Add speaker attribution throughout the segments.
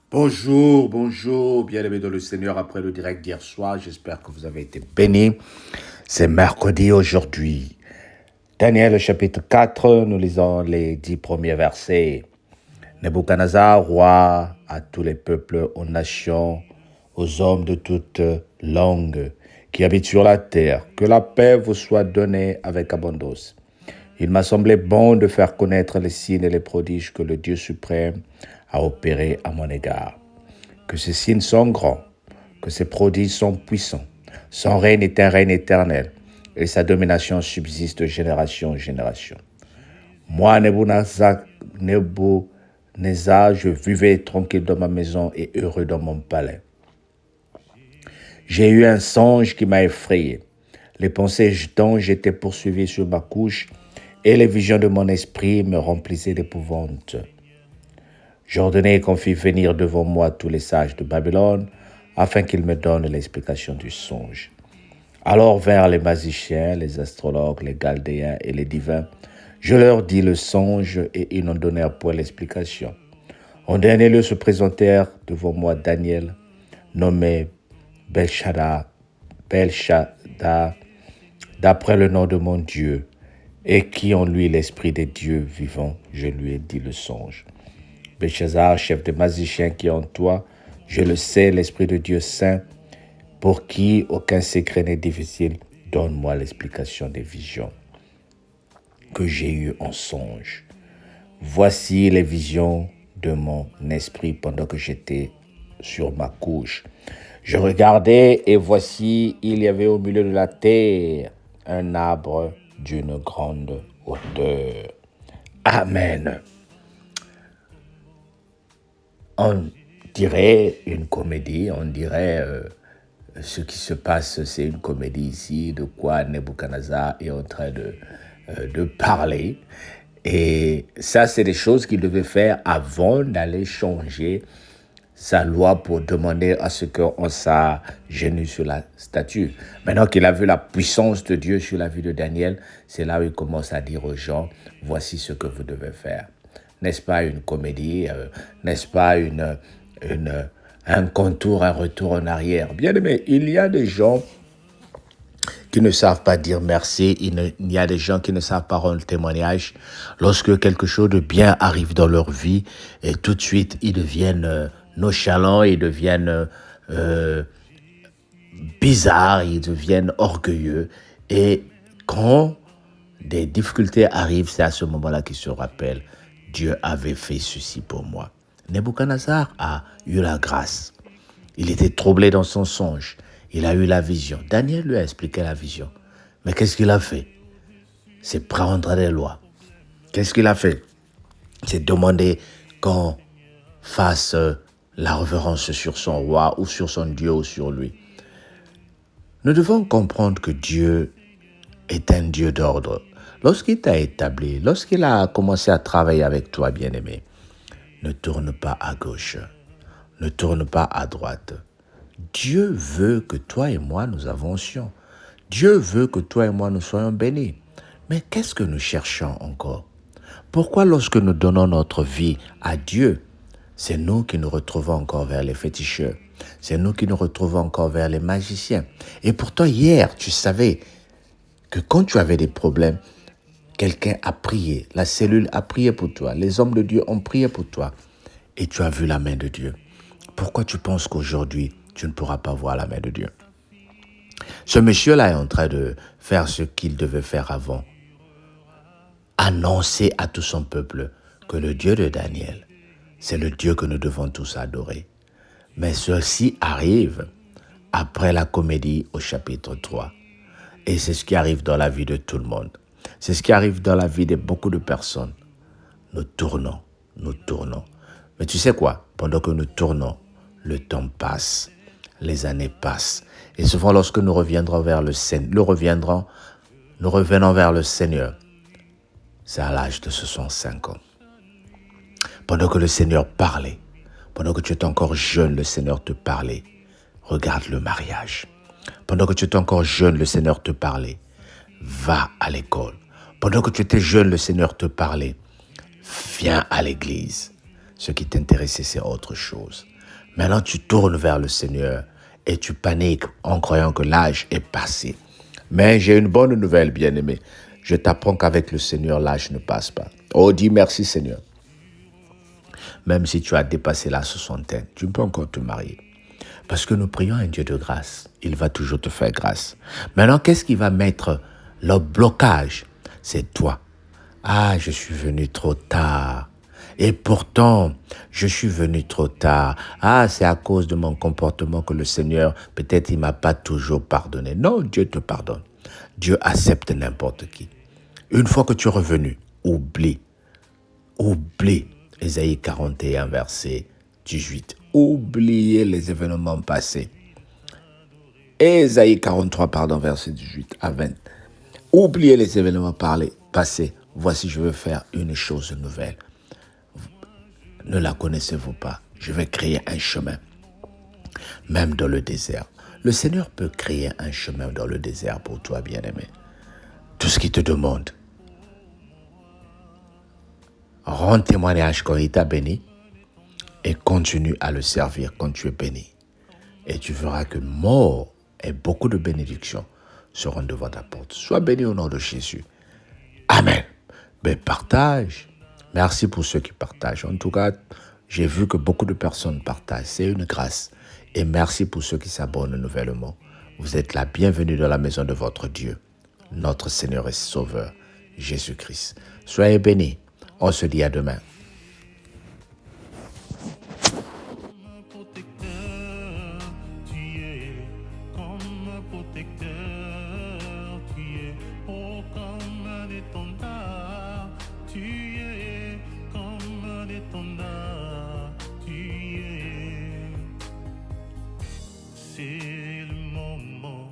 Speaker 1: Bonjour, bonjour, bien-aimés dans le Seigneur après le direct d'hier soir. J'espère que vous avez été bénis. C'est mercredi aujourd'hui. Daniel chapitre 4, nous lisons les 10 premiers versets. Nebuchadnezzar, roi à tous les peuples, aux nations, aux hommes de toute langue qui habitent sur la terre, que la paix vous soit donnée avec abondance. Il m'a semblé bon de faire connaître les signes et les prodiges que le Dieu suprême a opérés à mon égard. Que ces signes sont grands, que ces prodiges sont puissants. Son règne est un règne éternel, et sa domination subsiste de génération en génération. Moi, Nebuchadnezzar, je vivais tranquille dans ma maison et heureux dans mon palais. J'ai eu un songe qui m'a effrayé. Les pensées dont j'étais poursuivi sur ma couche et les visions de mon esprit me remplissaient d'épouvante. J'ordonnai qu'on fît venir devant moi tous les sages de Babylone, afin qu'ils me donnent l'explication du songe. Alors vinrent les magiciens, les astrologues, les chaldéens et les divins. Je leur dis le songe et ils n'en donnèrent point l'explication. En dernier lieu se présentèrent devant moi Daniel, nommé Belshadda, d'après le nom de mon Dieu, et qui en lui l'esprit des dieux vivants. Je lui ai dit le songe. Belchazzar, chef des magiciens qui est en toi, je le sais, l'Esprit de Dieu saint, pour qui aucun secret n'est difficile, donne-moi l'explication des visions que j'ai eues en songe. Voici les visions de mon esprit pendant que j'étais sur ma couche. Je regardais et voici, il y avait au milieu de la terre un arbre d'une grande hauteur. Amen. On dirait une comédie, on dirait ce qui se passe, c'est une comédie ici, de quoi Nebuchadnezzar est en train de parler. Et ça, c'est des choses qu'il devait faire avant d'aller changer sa loi pour demander à ce qu'on s'agenouille sur la statue. Maintenant qu'il a vu la puissance de Dieu sur la vie de Daniel, c'est là où il commence à dire aux gens, voici ce que vous devez faire. N'est-ce pas une comédie, n'est-ce pas un contour, un retour en arrière? Bien aimé, il y a des gens qui ne savent pas dire merci, il y a des gens qui ne savent pas rendre témoignage lorsque quelque chose de bien arrive dans leur vie et tout de suite ils deviennent nonchalants, ils deviennent bizarres, ils deviennent orgueilleux et quand des difficultés arrivent, c'est à ce moment-là qu'ils se rappellent, Dieu avait fait ceci pour moi. Nebuchadnezzar a eu la grâce. Il était troublé dans son songe. Il a eu la vision. Daniel lui a expliqué la vision. Mais qu'est-ce qu'il a fait? C'est prendre des lois. Qu'est-ce qu'il a fait? C'est demander qu'on fasse la révérence sur son roi ou sur son Dieu ou sur lui. Nous devons comprendre que Dieu est un Dieu d'ordre. Lorsqu'il t'a établi, lorsqu'il a commencé à travailler avec toi, bien-aimé, ne tourne pas à gauche, ne tourne pas à droite. Dieu veut que toi et moi nous avancions. Dieu veut que toi et moi nous soyons bénis. Mais qu'est-ce que nous cherchons encore? Pourquoi lorsque nous donnons notre vie à Dieu, c'est nous qui nous retrouvons encore vers les féticheurs, c'est nous qui nous retrouvons encore vers les magiciens. Et pourtant hier, tu savais que quand tu avais des problèmes, quelqu'un a prié, la cellule a prié pour toi, les hommes de Dieu ont prié pour toi et tu as vu la main de Dieu. Pourquoi tu penses qu'aujourd'hui, tu ne pourras pas voir la main de Dieu? Ce monsieur-là est en train de faire ce qu'il devait faire avant. Annoncer à tout son peuple que le Dieu de Daniel, c'est le Dieu que nous devons tous adorer. Mais ceci arrive après la comédie au chapitre 3. Et c'est ce qui arrive dans la vie de tout le monde. C'est ce qui arrive dans la vie de beaucoup de personnes. Nous tournons, nous tournons. Mais tu sais quoi? Pendant que nous tournons, le temps passe, les années passent. Et souvent, lorsque nous reviendrons vers le Seigneur, nous revenons vers le Seigneur, c'est à l'âge de 65 ans. Pendant que le Seigneur parlait, pendant que tu étais encore jeune, le Seigneur te parlait. Regarde le mariage. Pendant que tu étais encore jeune, le Seigneur te parlait. Va à l'école. Pendant que tu étais jeune, le Seigneur te parlait. Viens à l'église. Ce qui t'intéressait, c'est autre chose. Maintenant, tu tournes vers le Seigneur et tu paniques en croyant que l'âge est passé. Mais j'ai une bonne nouvelle, bien-aimé. Je t'apprends qu'avec le Seigneur, l'âge ne passe pas. Oh, dis merci, Seigneur. Même si tu as dépassé la soixantaine, tu peux encore te marier. Parce que nous prions un Dieu de grâce. Il va toujours te faire grâce. Maintenant, qu'est-ce qui va mettre le blocage? C'est toi. Ah, je suis venu trop tard. Et pourtant, je suis venu trop tard. Ah, c'est à cause de mon comportement que le Seigneur, peut-être, il m'a pas toujours pardonné. Non, Dieu te pardonne. Dieu accepte n'importe qui. Une fois que tu es revenu, oublie. Oublie. Ésaïe 41, verset 18. Oubliez les événements passés. Ésaïe 43, pardon, verset 18 à 20. Oubliez les événements passés. Voici, je veux faire une chose nouvelle. Ne la connaissez-vous pas? Je vais créer un chemin, même dans le désert. Le Seigneur peut créer un chemin dans le désert pour toi, bien-aimé. Tout ce qu'il te demande, rends témoignage quand il t'a béni et continue à le servir quand tu es béni. Et tu verras que mort et beaucoup de bénédictions seront devant ta porte. Sois béni au nom de Jésus. Amen. Ben, partage. Merci pour ceux qui partagent. En tout cas, j'ai vu que beaucoup de personnes partagent. C'est une grâce. Et merci pour ceux qui s'abonnent nouvellement. Vous êtes la bienvenue dans la maison de votre Dieu, notre Seigneur et Sauveur, Jésus-Christ. Soyez bénis. On se dit à demain.
Speaker 2: C'est le moment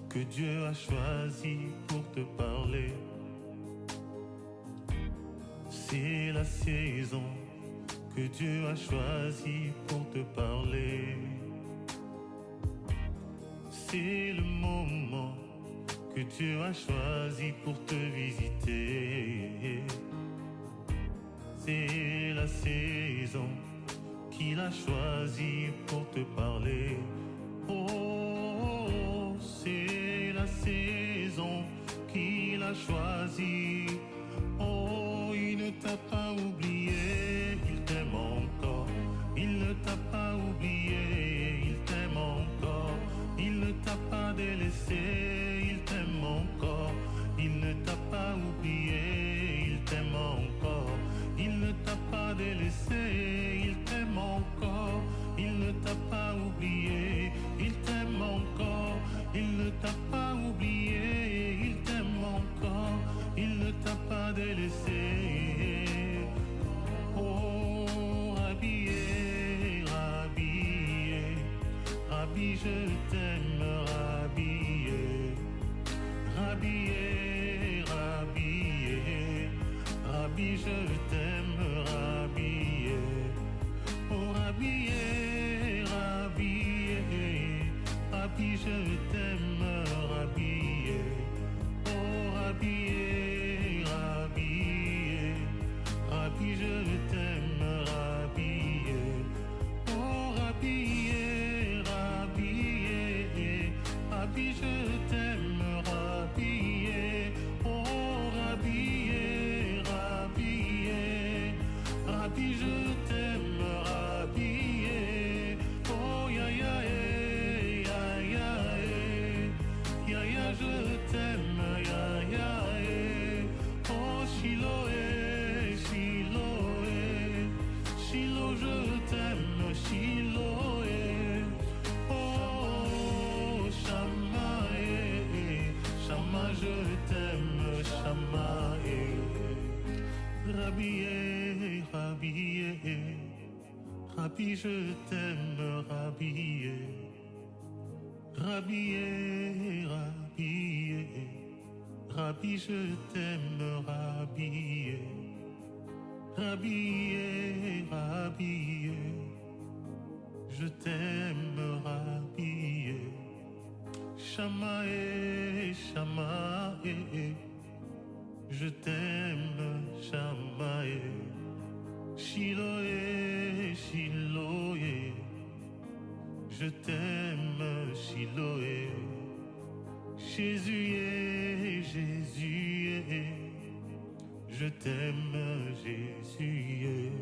Speaker 2: que Dieu a choisi pour te parler. C'est la saison que Dieu a choisi pour te parler. C'est le moment que Dieu a choisi pour te visiter. C'est la saison qu'il a choisi pour te parler. Oh, c'est la saison qu'il a choisie. Oh, il ne t'a pas oublié, il t'aime encore. Il ne t'a pas oublié, il t'aime encore. Il ne t'a pas délaissé, il t'aime encore. Il ne t'a pas oublié, il t'aime encore. Il ne t'a pas délaissé, il t'aime encore. Il ne t'a pas oublié, il t'aime encore. Il ne t'a pas oublié, il t'aime encore. Il ne t'a pas délaissé. Oh, Rabbi, Rabbi, Rabbi, je t'aime, Rabbi, Rabbi, Rabbi, Rabbi, je t'aime, Rabbi. Oh, Rabbi, Rabbi, Rabbi, je t'aime, Rabbi. Oh, Rabbi, Rabbi, Rabbi, je t'aime, Rabbi. Oh, Rabbi, Rabbi, Rabbi, je t'aime, Rabbi. Oh, Rabbi, Rabbi, Rabbi, je t'aime, Rabbi. Oh, ya ya ya ya ya ya, je t'aime, ya ya. Oh, Shiloh, Shiloh, Shiloh, je t'aime, Shiloh. Oh, Shama, Shama, je t'aime, Shama. Rabbi, Rabbi, Rabbi, je t'aime, Rabbi. Rabbi, Rabbi, Rabbi, je t'aime, Rabbi. Rabbi, Rabbi, je t'aime, Rabbi. Shamae, Shamae, je t'aime, Shamae. Shiloh, Shiloh, Je t'aime, Chiloé. Jésus, Jésus, je t'aime, Jésus.